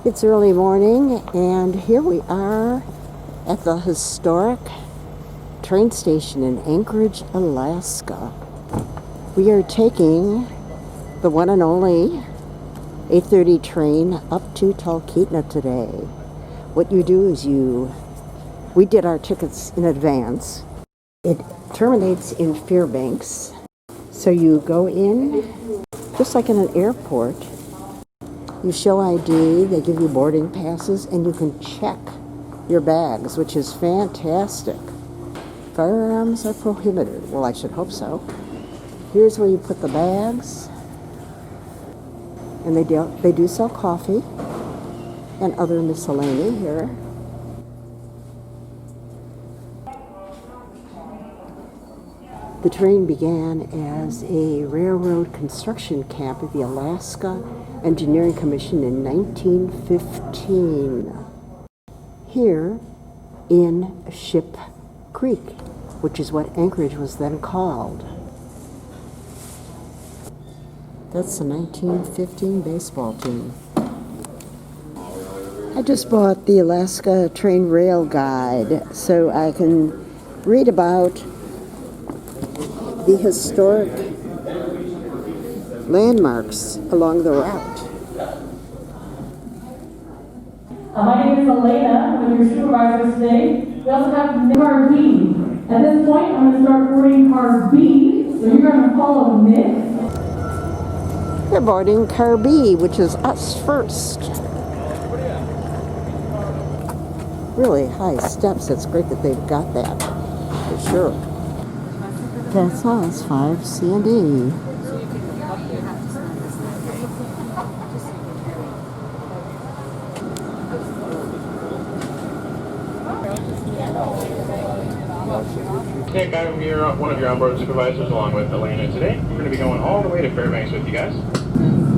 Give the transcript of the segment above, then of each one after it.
It's early morning, and here we are at the historic train station in Anchorage, Alaska. We are taking the one and only 8:30 train up to Talkeetna today. What you do is we did our tickets in advance. It terminates in Fairbanks. So you go in, just like in an airport. You show ID, they give you boarding passes, and you can check your bags, which is fantastic. Firearms are prohibited. Well, I should hope so. Here's where you put the bags. And they do sell coffee and other miscellany here. The train began as a railroad construction camp at the Alaska Engineering Commission in 1915. Here in Ship Creek, which is what Anchorage was then called. That's the 1915 baseball team. I just bought the Alaska Train Rail Guide so I can read about the historic landmarks along the route. My name is Elena. I'm your supervisor today. We also have car B. At this point, I'm going to start boarding car B, so you're going to follow Nick. They're boarding car B, which is us first. Really high steps. It's great that they've got that, for sure. That's us, 5C and D. Nick, I'm one of your onboard supervisors along with Elena today. We're going to be going all the way to Fairbanks with you guys.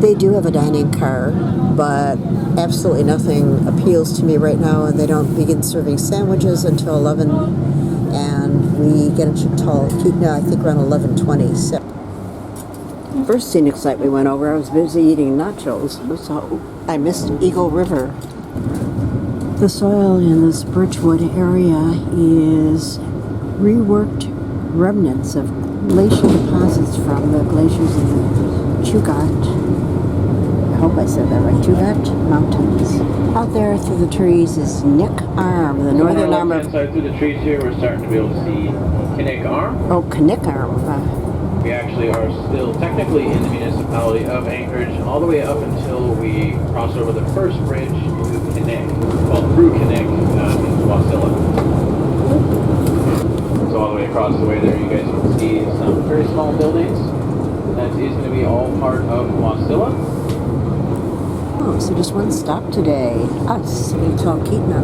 They do have a dining car, but absolutely nothing appeals to me right now, and they don't begin serving sandwiches until 11, and we get into Talkeetna, I think, around 11:20. So, first scenic site we went over, I was busy eating nachos, so I missed Eagle River. The soil in this Birchwood area is reworked remnants of glacial deposits from the glaciers in the Chugach. I hope I said that right. Chugach Mountains. Out there through the trees is Nick Arm, the northern arm of... Inside through the trees here, we're starting to be able to see Knik Arm. Oh, Knik Arm. We actually are still technically in the municipality of Anchorage, all the way up until we cross over the first bridge to Knik, well, through Knik into Wasilla. So all the way across the way there, you guys can see some very small buildings. That is going to be all part of Wasilla. Oh, so just one stop today. Us in Talkeetna.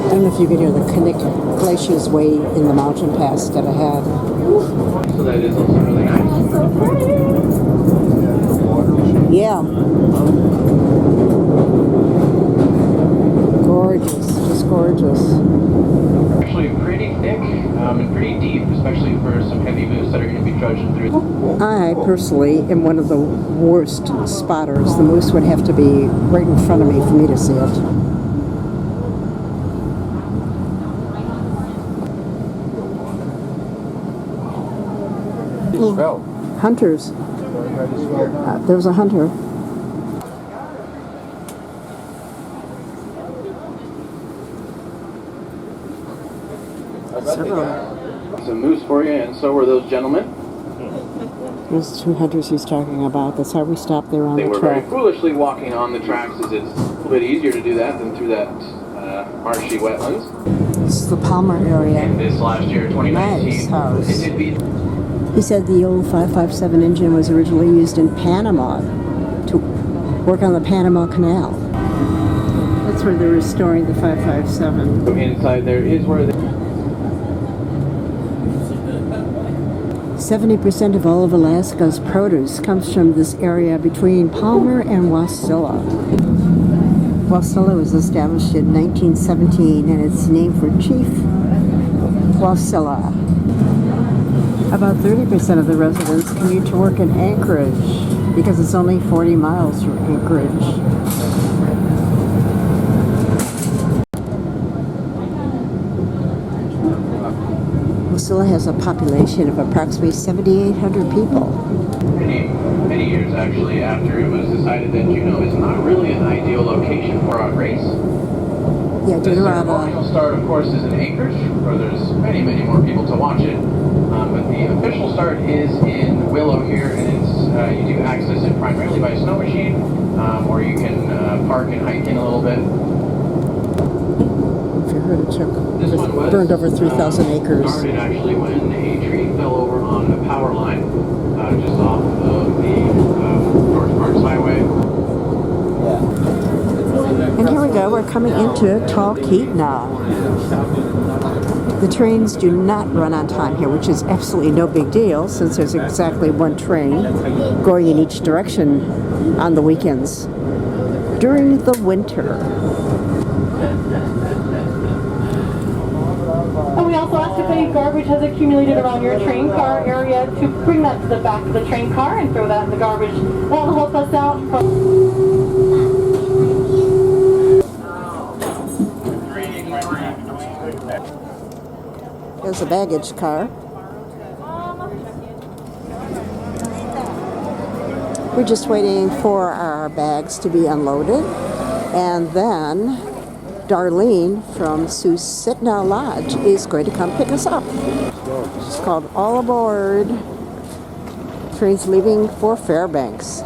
I don't know if you can hear the Knik glaciers way in the mountain pass that I had. So that is also really nice. Yeah. Gorgeous, just gorgeous. Actually pretty thick and pretty deep, especially for some heavy moves that are going to be trudging through. I personally am one of the worst spotters. The moose would have to be right in front of me for me to see it. Hunters. There's a hunter. Some moose for you, and so were those gentlemen. There's two hunters he's talking about. That's how we stopped there on They the were track. very foolishly walking on the tracks, as it's a little bit easier to do that than through that marshy wetlands. This is the Palmer area. And this last year, 2019, Nice house. it did be... He said the old 557 engine was originally used in Panama to work on the Panama Canal. That's where they're restoring the 557. So inside there is where the... 70% of all of Alaska's produce comes from this area between Palmer and Wasilla. Wasilla was established in 1917 and it's named for Chief Wasilla. About 30% of the residents commute to work in Anchorage. because it's only 40 miles from Anchorage. Wasilla has a population of approximately 7,800 people. Many years actually after it was decided that Juneau is not really an ideal location for a race. Yeah, The ceremonial start, of course, is in Anchorage, where there's many more people to watch it. But the official start is in Willow here, and it's you do access it primarily by snow machine, or you can park and hike in a little bit. If you heard, it This one was burned over 3,000 acres. Started actually when a tree fell over on a power line just off of the George Parks Highway. And here we go, we're coming into Talkeetna. The trains do not run on time here, which is absolutely no big deal since there's exactly one train going in each direction on the weekends during the winter. And we also ask if any garbage has accumulated around your train car area to bring that to the back of the train car and throw that in the garbage. That will help us out from... There's a baggage car. We're just waiting for our bags to be unloaded. And then Darlene from Susitna Lodge is going to come pick us up. She's called All Aboard. Train's leaving for Fairbanks.